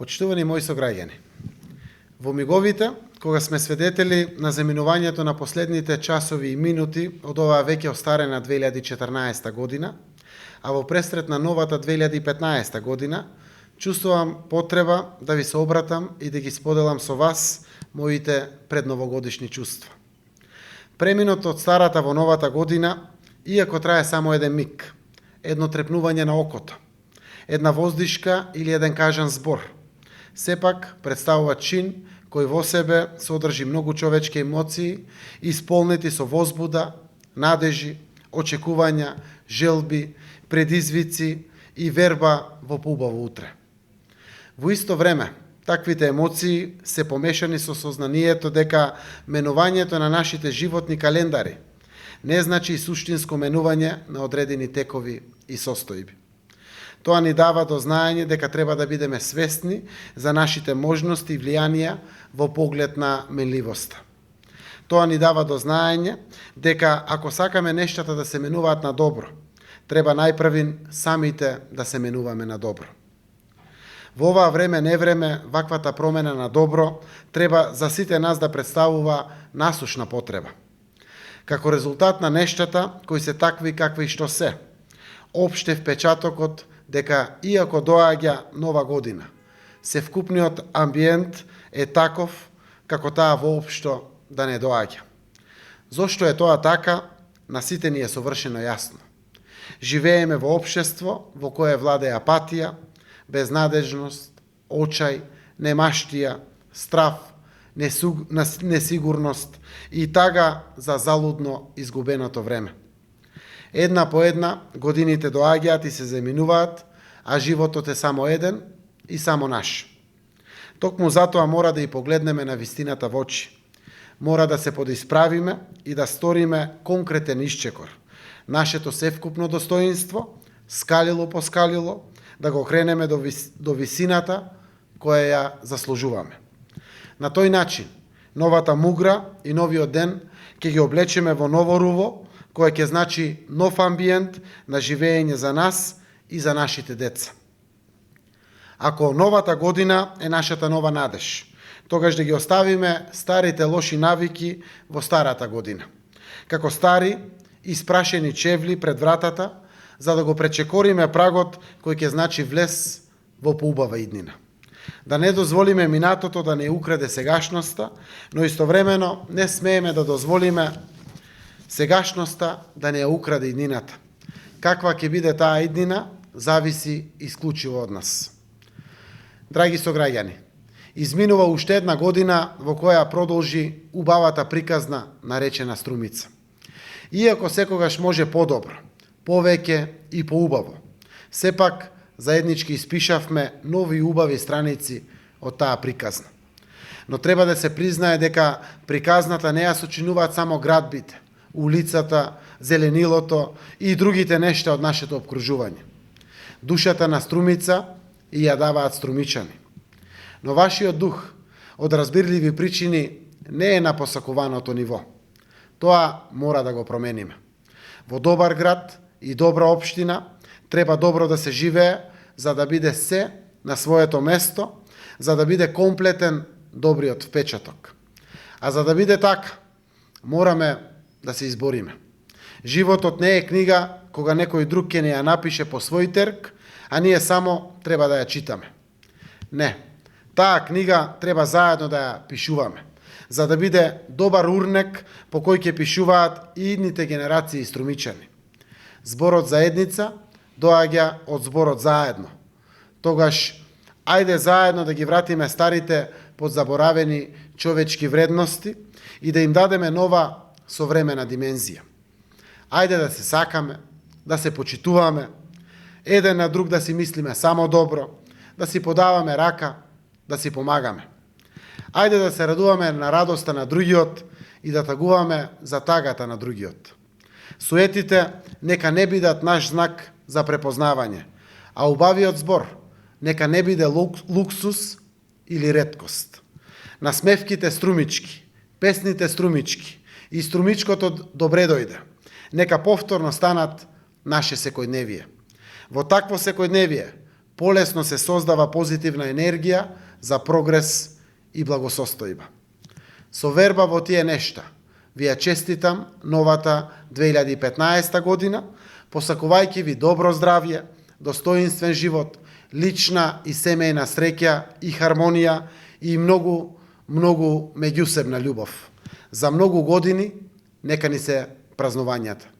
Почитувани мои сограѓани, во миговите, кога сме свидетели на заминувањето на последните часови и минути од оваа веќе остарена 2014 година, а во пресрет на новата 2015 година, чувствувам потреба да ви се обратам и да ги споделам со вас моите предновогодишни чувства. Преминот од старата во новата година, иако трае само еден миг, едно трепнување на окото, една воздишка или еден кажан збор, сепак представува чин кој во себе содржи многу човечки емоции, исполнети со возбуда, надежи, очекувања, желби, предизвици и верба во поубаво утре. Во исто време, таквите емоции се помешани со сознанието дека менувањето на нашите животни календари не значи и суштинско менување на одредени текови и состојби. Тоа ни дава до знаење дека треба да бидеме свесни за нашите можности и влијанија во поглед на менливоста. Тоа ни дава до знаење дека ако сакаме нештата да се менуваат на добро, треба најпрвин самите да се менуваме на добро. Во оваа време невреме, ваквата промена на добро треба за сите нас да представува насушна потреба. Како резултат на нештата кои се такви какви што се, опште впечатокот дека иако доаѓа нова година, севкупниот амбиент е таков како таа воопшто да не доаѓа. Зошто е тоа така, на сите ни е совршено јасно. Живееме во општество во кое владее апатија, безнадежност, очај, немаштија, страф, несигурност и тага за залудно изгубеното време. Една по една годините доаѓаат и се заминуваат, а животот е само еден и само наш. Токму затоа мора да и погледнеме на вистината во очи. Мора да се подисправиме и да сториме конкретен исчекор. Нашето севкупно достоинство, скалило по скалило, да го кренеме до висината која ја заслужуваме. На тој начин, новата мугра и новиот ден ќе ги облечеме во ново руво, кој ќе значи нов амбиент на живење за нас и за нашите деца. Ако новата година е нашата нова надеж, тогаш да ги оставиме старите лоши навики во старата година. Како стари, испрашени чевли пред вратата, за да го пречекориме прагот кој ќе значи влез во поубава иднина. Да не дозволиме минатото да не украде сегашноста, но истовремено не смееме да дозволиме сегашноста да не ја украде иднината. Каква ќе биде таа иднина, зависи исклучиво од нас. Драги сограѓани, изминува уште една година во која продолжи убавата приказна наречена Струмица. Иако секогаш може подобро, повеќе и поубаво, сепак заеднички испишавме нови убави страници од таа приказна. Но треба да се признае дека приказната не ја сочинуваат само градбите, улицата, зеленилото и другите нешта од нашето обкружување. Душата на Струмица и ја даваат струмичани. Но вашиот дух, од разбирливи причини, не е на посакуваното ниво. Тоа мора да го промениме. Во добар град и добра општина треба добро да се живее, за да биде се на своето место, за да биде комплетен добриот впечаток. А за да биде така, мораме да се избориме. Животот не е книга кога некој друг ќе не ја напише по свој терк, а ние само треба да ја читаме. Не, таа книга треба заедно да ја пишуваме, за да биде добар урнек по кој ќе пишуваат и идните генерации струмичани. Зборот заедница доаѓа од зборот заедно. Тогаш, ајде заедно да ги вратиме старите подзаборавени човечки вредности и да им дадеме нова современа димензија. Ајде да се сакаме, да се почитуваме, еден на друг да си мислиме само добро, да си подаваме рака, да си помагаме. Ајде да се радуваме на радоста на другиот и да тагуваме за тагата на другиот. Суетите нека не бидат наш знак за препознавање, а убавиот збор нека не биде луксус или реткост. Насмевките струмички, песните струмички и струмичкото добре дојде, нека повторно станат наше секојдневие. Во такво секојдневие, полесно се создава позитивна енергија за прогрес и благосостојба. Со верба во тие нешта, ви ја честитам новата 2015 година, посакувајќи ви добро здравје, достоинствен живот, лична и семејна среќа и хармонија и многу меѓусебна љубов. За многу години нека ни се празнувањата.